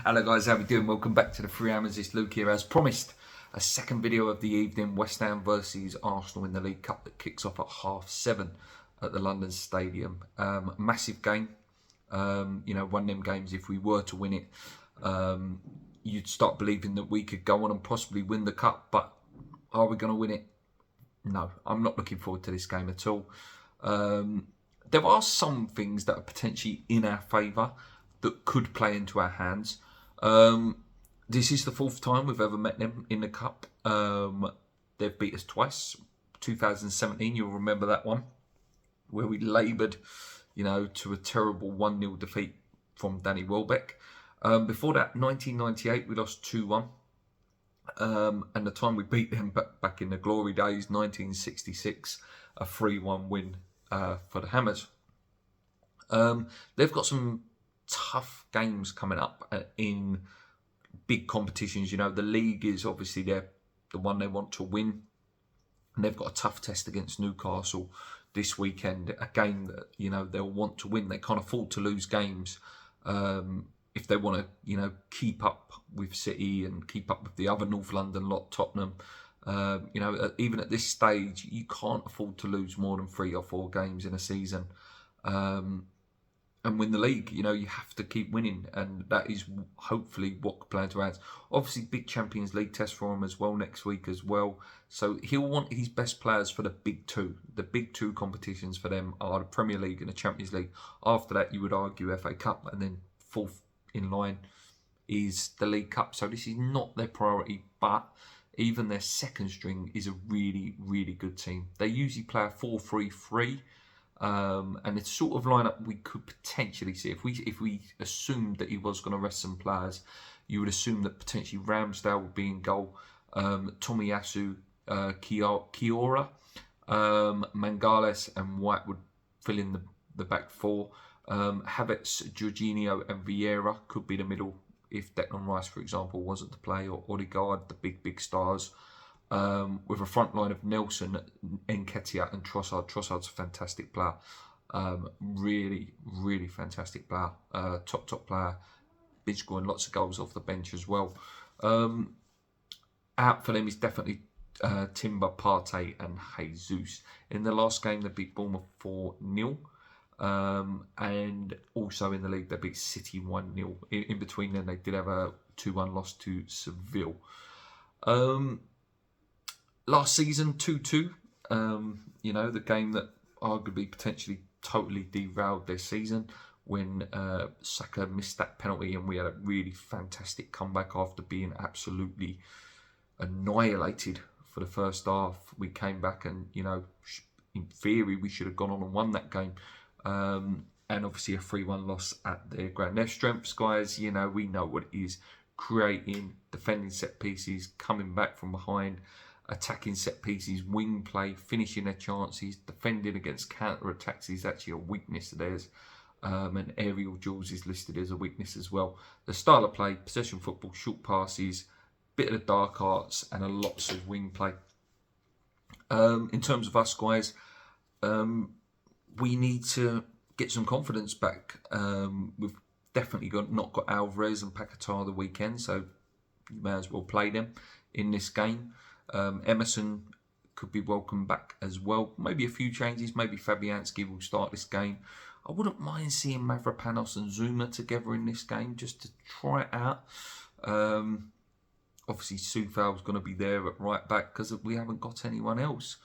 Hello guys, how we doing? Welcome back to the Three Hammers. It's Luke here. As promised, a second video of the evening, West Ham versus Arsenal in the League Cup that kicks off at 7:30 at the London Stadium. Massive game. One of them games, if we were to win it, you'd start believing that we could go on and possibly win the cup. But are we going to win it? No, I'm not looking forward to this game at all. There are some things that are potentially in our favour that could play into our hands. This is the fourth time we've ever met them in the cup. They've beat us twice. 2017, you'll remember that one, where we laboured, to a terrible 1-0 defeat from Danny Welbeck. Before that, 1998, we lost 2-1. And the time we beat them back in the glory days, 1966, a 3-1 win for the Hammers. They've got some tough games coming up in big competitions. The league is obviously the one they want to win, and they've got a tough test against Newcastle this weekend, a game that they'll want to win. They can't afford to lose games if they want to keep up with City and keep up with the other North London lot, Tottenham. Even at this stage, you can't afford to lose more than 3 or 4 games in a season and win the league. You have to keep winning, and that is hopefully what could play into our hands. Obviously, big Champions League test for him as well next week as well. So he'll want his best players for the big two. The big two competitions for them are the Premier League and the Champions League. After that, you would argue FA Cup, and then fourth in line is the League Cup. So this is not their priority, but even their second string is a really, really good team. They usually play a 4-3-3. And it's sort of lineup we could potentially see if we assumed that he was going to rest some players. You would assume that potentially Ramsdale would be in goal, Tomiyasu, Kiora, Mangales and White would fill in the back four. Havertz, Jorginho and Vieira could be the middle if Declan Rice, for example, wasn't to play, or Odegaard, the big stars. With a front line of Nelson, Nketiah and Trossard. Trossard's a fantastic player. Really, really fantastic player. Top player. Been scoring lots of goals off the bench as well. Out for them is definitely Timber, Partey and Jesus. In the last game, they beat Bournemouth 4-0. And also in the league, they beat City 1-0. In between them, they did have a 2-1 loss to Seville. Last season, 2-2. The game that arguably potentially totally derailed their season when Saka missed that penalty, and we had a really fantastic comeback after being absolutely annihilated for the first half. We came back and, in theory, we should have gone on and won that game. And obviously a 3-1 loss at their ground. Their strengths, guys, we know what it is. Creating, defending set pieces, coming back from behind, attacking set pieces, wing play, finishing their chances, defending against counter-attacks is actually a weakness of theirs. And aerial duels is listed as a weakness as well. The style of play, possession football, short passes, bit of the dark arts, and a lots of wing play. In terms of us, guys, we need to get some confidence back. We've definitely not got Alvarez and Paquetá the weekend, so you may as well play them in this game. Emerson could be welcome back as well. Maybe a few changes. Maybe Fabianski will start this game. I wouldn't mind seeing Mavropanos and Zuma together in this game just to try it out. Obviously, Soufal's going to be there at right back because we haven't got anyone else.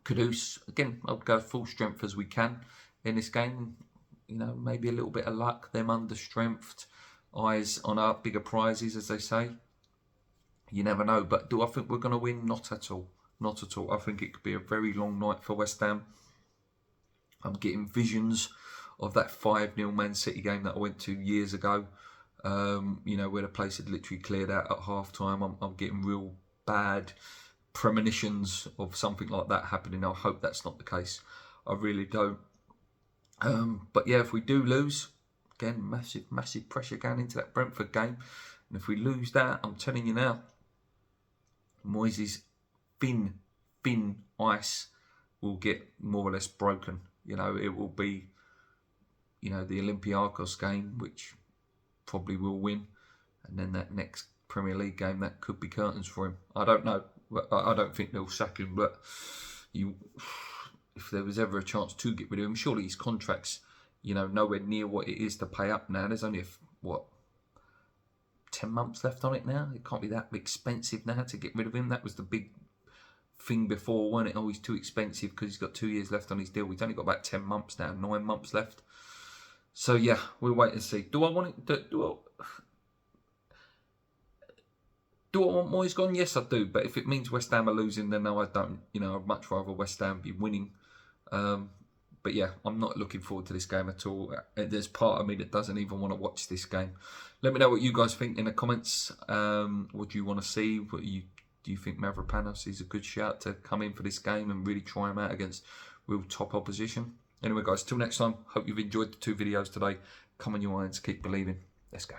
Kudus, again, I'll go full strength as we can in this game. Maybe a little bit of luck. Them under-strengthed, eyes on our bigger prizes, as they say. You never know. But do I think we're going to win? Not at all. Not at all. I think it could be a very long night for West Ham. I'm getting visions of that 5-0 Man City game that I went to years ago. Where the place had literally cleared out at half-time. I'm getting real bad premonitions of something like that happening. I hope that's not the case. I really don't. But yeah, if we do lose, again, massive pressure going into that Brentford game. And if we lose that, I'm telling you now, Moyes' thin ice will get more or less broken. It will be, you know, the Olympiacos game, which probably will win, and then that next Premier League game, that could be curtains for him. I don't know. I don't think they'll sack him, but if there was ever a chance to get rid of him, surely his contract's, you know, nowhere near what it is to pay up now. There's only, 10 months left on it now? It can't be that expensive now to get rid of him. That was the big thing before, wasn't it? Oh, he's too expensive because he's got 2 years left on his deal. He's only got about 10 months now, 9 months left. So, yeah, we'll wait and see. Do I want it? Do I want Moyes gone? Yes, I do. But if it means West Ham are losing, then no, I don't. You know, I'd much rather West Ham be winning. But yeah, I'm not looking forward to this game at all. There's part of me that doesn't even want to watch this game. Let me know what you guys think in the comments. What do you want to see? Do you think Mavropanos is a good shout to come in for this game and really try him out against real top opposition? Anyway, guys, till next time, hope you've enjoyed the 2 videos today. Come on, you Irons, keep believing. Let's go.